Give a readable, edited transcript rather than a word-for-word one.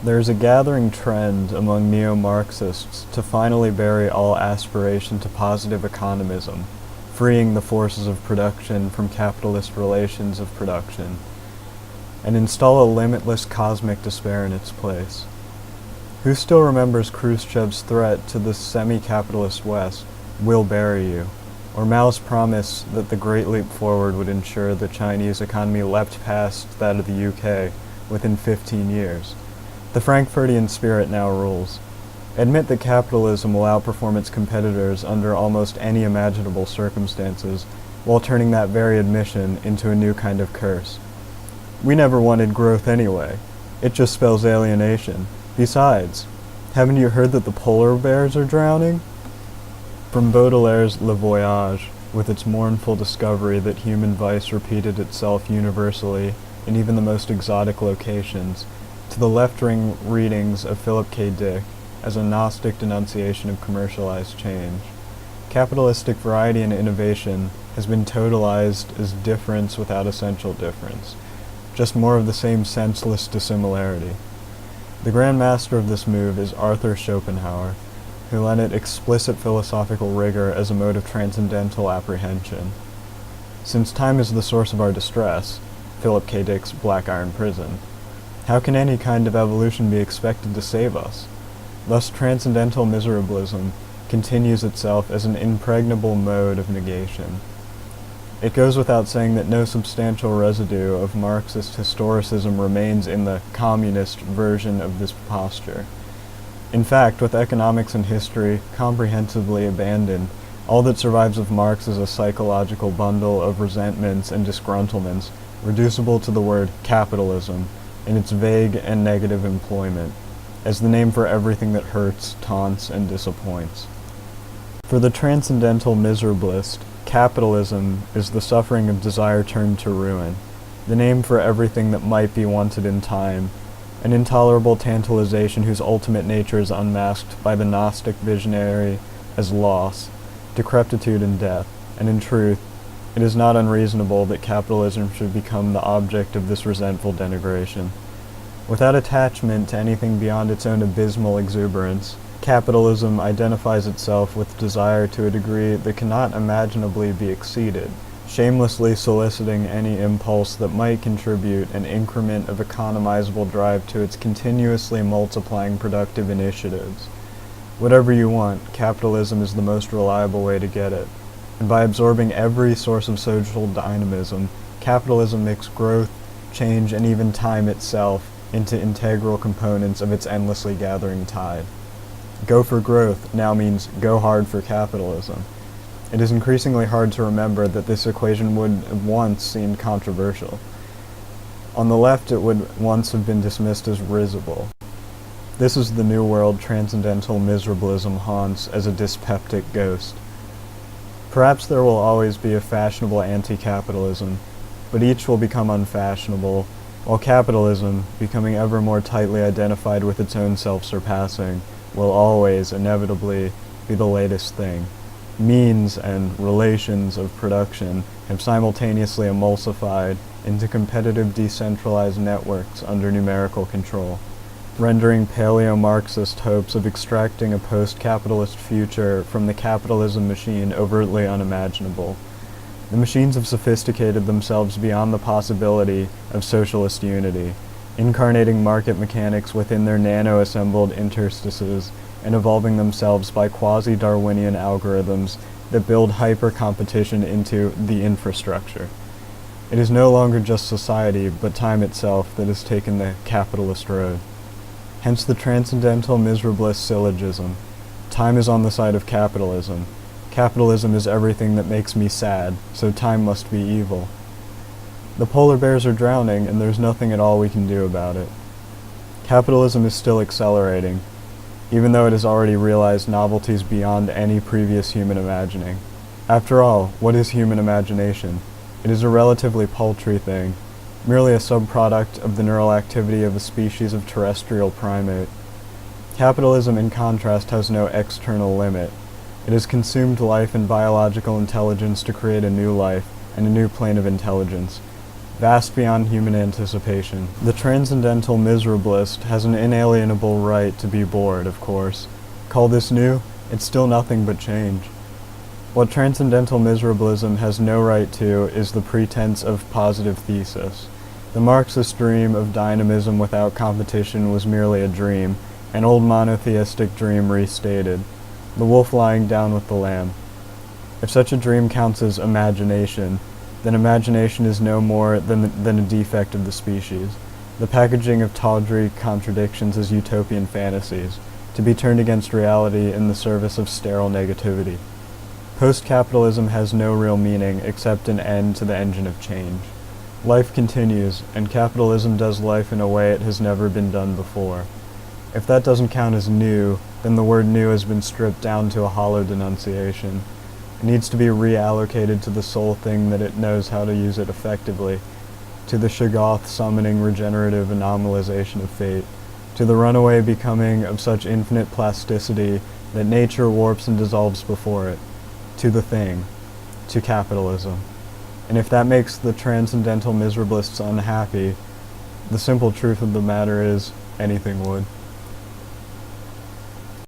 There is a gathering trend among neo-Marxists to finally bury all aspiration to positive economism, freeing the forces of production from capitalist relations of production, and install a limitless cosmic despair in its place. Who still remembers Khrushchev's threat to the semi-capitalist West, "We'll bury you," or Mao's promise that the Great Leap Forward would ensure the Chinese economy leapt past that of the UK within 15 years? The Frankfurtian spirit now rules. Admit that capitalism will outperform its competitors under almost any imaginable circumstances, while turning that very admission into a new kind of curse. We never wanted growth anyway. It just spells alienation. Besides, haven't you heard that the polar bears are drowning? From Baudelaire's Le Voyage, with its mournful discovery that human vice repeated itself universally in even the most exotic locations, to the left-wing readings of Philip K. Dick as a Gnostic denunciation of commercialized change, capitalistic variety and innovation has been totalized as difference without essential difference, just more of the same senseless dissimilarity. The grand master of this move is Arthur Schopenhauer, who lent it explicit philosophical rigor as a mode of transcendental apprehension. Since time is the source of our distress, Philip K. Dick's Black Iron Prison, how can any kind of evolution be expected to save us? Thus transcendental miserablism continues itself as an impregnable mode of negation. It goes without saying that no substantial residue of Marxist historicism remains in the communist version of this posture. In fact, with economics and history comprehensively abandoned, all that survives of Marx is a psychological bundle of resentments and disgruntlements, reducible to the word capitalism, in its vague and negative employment, as the name for everything that hurts, taunts, and disappoints. For the transcendental miserablist, capitalism is the suffering of desire turned to ruin, the name for everything that might be wanted in time, an intolerable tantalization whose ultimate nature is unmasked by the Gnostic visionary as loss, decrepitude, and death, and in truth, it is not unreasonable that capitalism should become the object of this resentful denigration. Without attachment to anything beyond its own abysmal exuberance, capitalism identifies itself with desire to a degree that cannot imaginably be exceeded, shamelessly soliciting any impulse that might contribute an increment of economizable drive to its continuously multiplying productive initiatives. Whatever you want, capitalism is the most reliable way to get it. And by absorbing every source of social dynamism, capitalism makes growth, change, and even time itself into integral components of its endlessly gathering tide. Go for growth now means go hard for capitalism. It is increasingly hard to remember that this equation would have once seemed controversial. On the left, it would once have been dismissed as risible. This is the New World transcendental miserablism haunts as a dyspeptic ghost. Perhaps there will always be a fashionable anti-capitalism, but each will become unfashionable, while capitalism, becoming ever more tightly identified with its own self-surpassing, will always, inevitably, be the latest thing. Means and relations of production have simultaneously emulsified into competitive decentralized networks under numerical control, rendering paleo-Marxist hopes of extracting a post-capitalist future from the capitalism machine overtly unimaginable. The machines have sophisticated themselves beyond the possibility of socialist unity, incarnating market mechanics within their nano-assembled interstices and evolving themselves by quasi-Darwinian algorithms that build hyper-competition into the infrastructure. It is no longer just society, but time itself that has taken the capitalist road. Hence the transcendental miserablist syllogism. Time is on the side of capitalism. Capitalism is everything that makes me sad, so time must be evil. The polar bears are drowning, and there's nothing at all we can do about it. Capitalism is still accelerating, even though it has already realized novelties beyond any previous human imagining. After all, what is human imagination? It is a relatively paltry thing, merely a subproduct of the neural activity of a species of terrestrial primate. Capitalism, in contrast, has no external limit. It has consumed life and biological intelligence to create a new life and a new plane of intelligence. vast beyond human anticipation. The transcendental miserablist has an inalienable right to be bored, of course. Call this new? It's still nothing but change. What transcendental miserablism has no right to is the pretense of positive thesis. The Marxist dream of dynamism without competition was merely a dream, an old monotheistic dream restated, the wolf lying down with the lamb. If such a dream counts as imagination, then imagination is no more than a defect of the species, the packaging of tawdry contradictions as utopian fantasies, to be turned against reality in the service of sterile negativity. Post-capitalism has no real meaning except an end to the engine of change. Life continues, and capitalism does life in a way it has never been done before. If that doesn't count as new, then the word new has been stripped down to a hollow denunciation. It needs to be reallocated to the sole thing that it knows how to use it effectively, to the Shoggoth summoning regenerative anomalization of fate, to the runaway becoming of such infinite plasticity that nature warps and dissolves before it, to the thing, to capitalism. And if that makes the transcendental miserablists unhappy, the simple truth of the matter is, anything would.